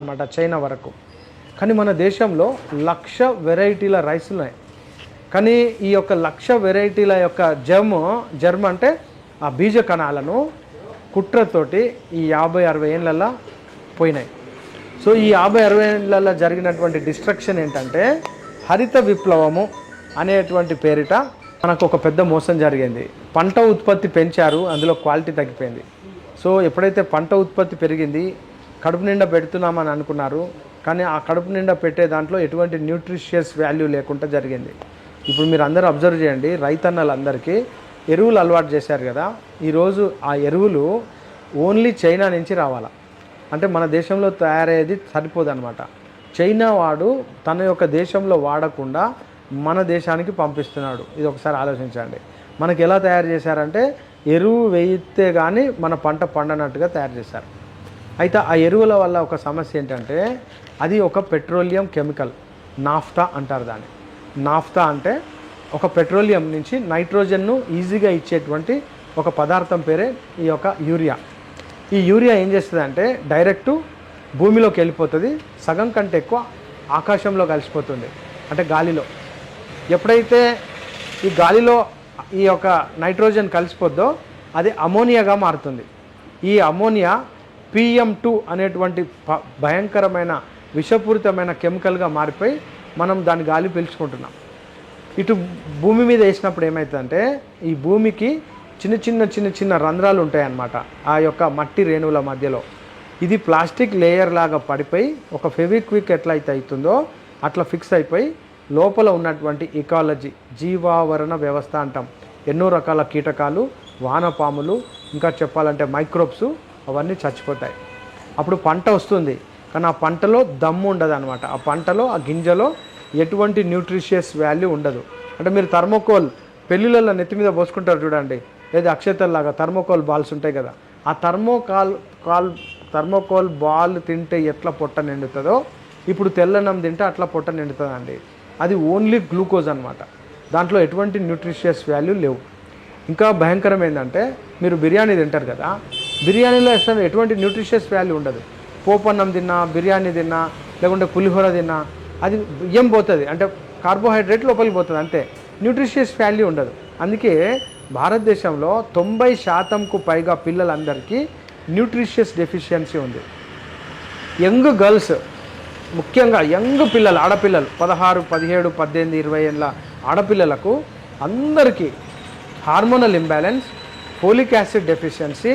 అన్నమాట చైనా వరకు. కానీ మన దేశంలో 1,00,000 వెరైటీల రైస్ ఉన్నాయి. కానీ ఈ యొక్క 1,00,000 వెరైటీల యొక్క జర్మ్ అంటే ఆ బీజ కణాలను కుట్రతోటి ఈ 50-60 ఏళ్ళల్లో పోయినాయి. సో ఈ 50-60 ఏళ్ళల్లో జరిగినటువంటి డిస్ట్రక్షన్ ఏంటంటే హరిత విప్లవము అనేటువంటి పేరిట మనకు ఒక పెద్ద మోసం జరిగింది. పంట ఉత్పత్తి పెంచారు, అందులో క్వాలిటీ తగ్గిపోయింది. సో ఎప్పుడైతే పంట ఉత్పత్తి పెరిగింది, కడుపు నిండా పెడుతున్నామని అనుకున్నారు, కానీ ఆ కడుపు నిండా పెట్టే దాంట్లో ఎటువంటి న్యూట్రిషియస్ వాల్యూ లేకుండా జరిగింది. ఇప్పుడు మీరు అందరూ అబ్జర్వ్ చేయండి, రైతన్నలందరికీ ఎరువులు అలవాటు చేశారు కదా, ఈరోజు ఆ ఎరువులు ఓన్లీ చైనా నుంచి రావాలా, అంటే మన దేశంలో తయారయ్యేది సరిపోదన్నమాట. చైనా వాడు తన యొక్క దేశంలో వాడకుండా మన దేశానికి పంపిస్తున్నాడు. ఇది ఒకసారి ఆలోచించండి. మనకి ఎలా తయారు చేశారంటే ఎరువు వేయితే కానీ మన పంట పండనట్టుగా తయారు చేశారు. అయితే ఆ ఎరువుల వల్ల ఒక సమస్య ఏంటంటే అది ఒక పెట్రోలియం కెమికల్, నాఫ్తా అంటారు దాన్ని. నాఫ్తా అంటే ఒక పెట్రోలియం నుంచి నైట్రోజన్ను ఈజీగా ఇచ్చేటువంటి ఒక పదార్థం పేరే ఈ యొక్క యూరియా. ఈ యూరియా ఏం చేస్తుంది అంటే డైరెక్టు భూమిలోకి వెళ్ళిపోతుంది, సగం కంటే ఎక్కువ ఆకాశంలో కలిసిపోతుంది, అంటే గాలిలో. ఎప్పుడైతే ఈ గాలిలో ఈ యొక్క నైట్రోజన్ కలిసిపోద్దో అది అమోనియాగా మారుతుంది. ఈ అమోనియా PM2 అనేటువంటి భయంకరమైన విషపూరితమైన కెమికల్గా మారిపోయి మనం దాని గాలి పీల్చుకుంటున్నాం. ఇటు భూమి మీద వేసినప్పుడు ఏమవుతుందంటే ఈ భూమికి చిన్న చిన్న రంధ్రాలు ఉంటాయన్నమాట ఆ యొక్క మట్టి రేణువుల మధ్యలో. ఇది ప్లాస్టిక్ లేయర్ లాగా పడిపోయి ఒక ఫెవిక్విక్ ఎట్లయితే అవుతుందో అట్లా ఫిక్స్ అయిపోయి లోపల ఉన్నటువంటి ఇకాలజీ, జీవావరణ వ్యవస్థ అంటాం, ఎన్నో రకాల కీటకాలు, వానపాములు, ఇంకా చెప్పాలంటే మైక్రోబ్స్ అవన్నీ చచ్చిపోతాయి. అప్పుడు పంట వస్తుంది, కానీ ఆ పంటలో దమ్ము ఉండదు అనమాట. ఆ పంటలో ఆ గింజలో ఎటువంటి న్యూట్రిషియస్ వాల్యూ ఉండదు. అంటే మీరు థర్మోకోల్ పెళ్ళిళ్ళల్లో నెత్తి మీద పోసుకుంటారు చూడండి, లేదా అక్షతల్లాగా థర్మోకోల్ బాల్స్ ఉంటాయి కదా, ఆ థర్మోకోల్ బాల్ తింటే ఎట్లా పొట్ట నిండుతుందో ఇప్పుడు తెల్లన్నం తింటే అట్లా పొట్ట నిండుతుందండి. అది ఓన్లీ గ్లూకోజ్ అనమాట, దాంట్లో ఎటువంటి న్యూట్రిషియస్ వాల్యూ లేవు. ఇంకా భయంకరం ఏంటంటే మీరు బిర్యానీ తింటారు కదా, బిర్యానీలో అసలు ఎటువంటి న్యూట్రిషియస్ వాల్యూ ఉండదు. పోపన్నం తిన్నా, బిర్యానీ తిన్నా, లేకుంటే పులిహోర తిన్నా అది బియ్యం పోతుంది, అంటే కార్బోహైడ్రేట్ లోపలికి పోతుంది అంతే, న్యూట్రిషియస్ వాల్యూ ఉండదు. అందుకే భారతదేశంలో 90% పైగా పిల్లలందరికీ న్యూట్రిషియస్ డెఫిషియన్సీ ఉంది. యంగ్ గర్ల్స్, ముఖ్యంగా యంగ్ పిల్లలు, ఆడపిల్లలు 16, 17, 18, 20 ఏళ్ళ ఆడపిల్లలకు అందరికీ hormonal imbalance, folic acid deficiency,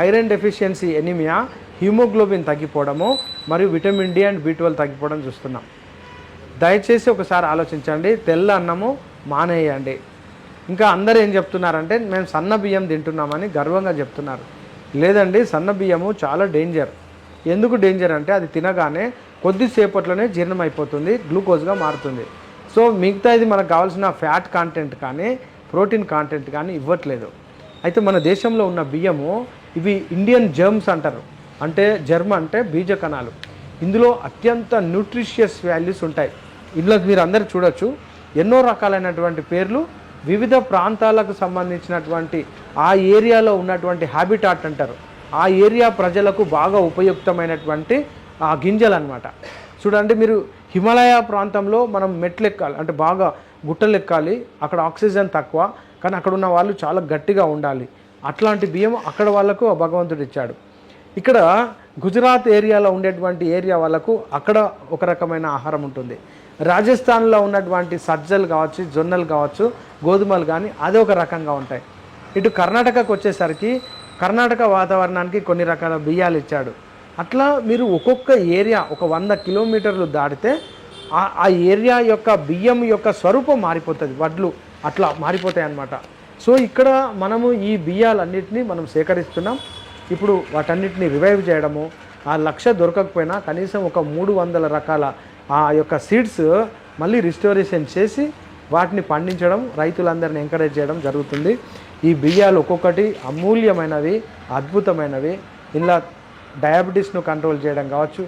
iron deficiency anaemia, haemoglobin తగ్గిపోవడము మరియు విటమిన్ D అండ్ B12 తగ్గిపోవడం చూస్తున్నాం. దయచేసి ఒకసారి ఆలోచించండి, తెల్ల అన్నము మానేయండి. ఇంకా అందరూ ఏం చెప్తున్నారంటే మేము సన్న బియ్యం తింటున్నామని గర్వంగా చెప్తున్నారు. లేదండి, సన్న బియ్యము చాలా డేంజర్. ఎందుకు డేంజర్ అంటే అది తినగానే కొద్దిసేపట్లోనే జీర్ణం అయిపోతుంది, గ్లూకోజ్గా మారుతుంది. సో మిగతా ఇది మనకు కావాల్సిన ఫ్యాట్ కాంటెంట్ కానీ ప్రోటీన్ కాంటెంట్ కానీ ఇవ్వట్లేదు. అయితే మన దేశంలో ఉన్న బియ్యము ఇవి ఇండియన్ జర్మ్స్ అంటారు, అంటే జర్మ్ అంటే బీజ కణాలు. ఇందులో అత్యంత న్యూట్రిషియస్ వాల్యూస్ ఉంటాయి. ఇందులో మీరు అందరూ చూడొచ్చు ఎన్నో రకాలైనటువంటి పేర్లు, వివిధ ప్రాంతాలకు సంబంధించినటువంటి ఆ ఏరియాలో ఉన్నటువంటి హ్యాబిటాట్ అంటారు, ఆ ఏరియా ప్రజలకు బాగా ఉపయుక్తమైనటువంటి ఆ గింజలు అనమాట. చూడండి, మీరు హిమాలయ ప్రాంతంలో మనం మెట్లు ఎక్కాలి, అంటే బాగా గుట్టలు ఎక్కాలి, అక్కడ ఆక్సిజన్ తక్కువ, కానీ అక్కడ ఉన్న వాళ్ళు చాలా గట్టిగా ఉండాలి. అట్లాంటి బియ్యం అక్కడ వాళ్ళకు భగవంతుడు ఇచ్చాడు. ఇక్కడ గుజరాత్ ఏరియాలో ఉండేటువంటి ఏరియా వాళ్ళకు అక్కడ ఒక రకమైన ఆహారం ఉంటుంది. రాజస్థాన్లో ఉన్నటువంటి సజ్జలు కావచ్చు, జొన్నలు కావచ్చు, గోధుమలు కానీ అది ఒక రకంగా ఉంటాయి. ఇటు కర్ణాటకకు వచ్చేసరికి కర్ణాటక వాతావరణానికి కొన్ని రకాల బియ్యాలు ఇచ్చాడు. అట్లా మీరు ఒక్కొక్క ఏరియా ఒక 100 కిలోమీటర్లు దాటితే ఆ ఏరియా యొక్క బియ్యం యొక్క స్వరూపం మారిపోతుంది, వడ్లు అట్లా మారిపోతాయి అన్నమాట. సో ఇక్కడ మనము ఈ బియ్యాలన్నింటినీ మనం సేకరిస్తున్నాం. ఇప్పుడు వాటన్నిటిని రివైవ్ చేయడము, ఆ 1,00,000 దొరకకపోయినా కనీసం ఒక 300 రకాల ఆ యొక్క సీడ్స్ మళ్ళీ రిస్టోరేషన్ చేసి వాటిని పండించడం, రైతులందరిని ఎంకరేజ్ చేయడం జరుగుతుంది. ఈ బియ్యాలు ఒక్కొక్కటి అమూల్యమైనవి, అద్భుతమైనవి. ఇలా డయాబెటీస్ను కంట్రోల్ చేయడం కావచ్చు,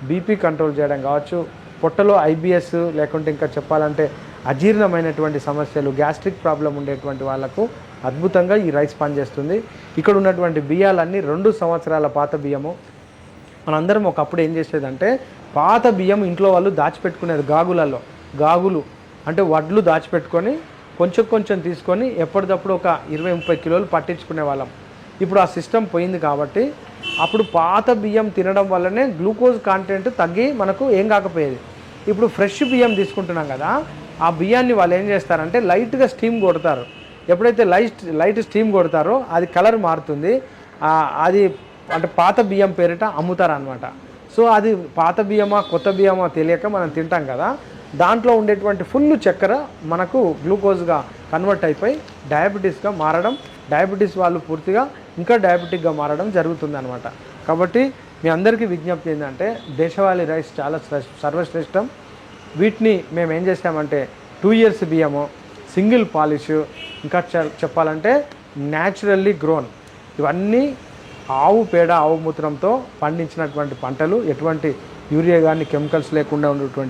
బీపీ కంట్రోల్ చేయడం కావచ్చు, పొట్టలో IBS లేకుంటే ఇంకా చెప్పాలంటే అజీర్ణమైనటువంటి సమస్యలు, గ్యాస్ట్రిక్ ప్రాబ్లం ఉండేటువంటి వాళ్ళకు అద్భుతంగా ఈ రైస్ పనిచేస్తుంది. ఇక్కడ ఉన్నటువంటి బియ్యాలన్నీ 2 సంవత్సరాల పాత బియ్యము. మనందరం ఒకప్పుడు ఏం చేసేదంటే పాత బియ్యం ఇంట్లో వాళ్ళు దాచిపెట్టుకునేది గాగులు అంటే వడ్లు దాచిపెట్టుకొని కొంచెం కొంచెం తీసుకొని ఎప్పటికప్పుడు ఒక 20-30 కిలోలు పట్టించుకునే వాళ్ళం. ఇప్పుడు ఆ సిస్టమ్ పోయింది కాబట్టి అప్పుడు పాత బియ్యం తినడం వల్లనే గ్లూకోజ్ కాంటెంట్ తగ్గి మనకు ఏం కాకపోయేది. ఇప్పుడు ఫ్రెష్ బియ్యం తీసుకుంటున్నాం కదా, ఆ బియ్యాన్ని వాళ్ళు ఏం చేస్తారంటే లైట్గా స్టీమ్ కొడతారు. ఎప్పుడైతే లైట్ స్టీమ్ కొడతారో అది కలర్ మారుతుంది. అది అంటే పాత బియ్యం పేరిట అమ్ముతారనమాట. సో అది పాత బియ్యమా కొత్త బియ్యమా తెలియక మనం తింటాం కదా, దాంట్లో ఉండేటువంటి ఫుల్ చక్కెర మనకు గ్లూకోజ్గా కన్వర్ట్ అయిపోయి డయాబెటీస్గా మారడం, డయాబెటీస్ వాళ్ళు పూర్తిగా ఇంకా డయాబెటిక్గా మారడం జరుగుతుంది అనమాట. కాబట్టి మీ అందరికీ విజ్ఞప్తి ఏంటంటే దేశవాళీ రైస్ చాలా సర్వశ్రేష్టం. వీటిని మేము ఏం చేసామంటే 2 years బియ్యము, సింగిల్ పాలిష్, ఇంకా చెప్పాలంటే న్యాచురల్లీ గ్రోన్, ఇవన్నీ ఆవు పేడ ఆవు మూత్రంతో పండించినటువంటి పంటలు, ఎటువంటి యూరియా కానీ కెమికల్స్ లేకుండా ఉన్నటువంటి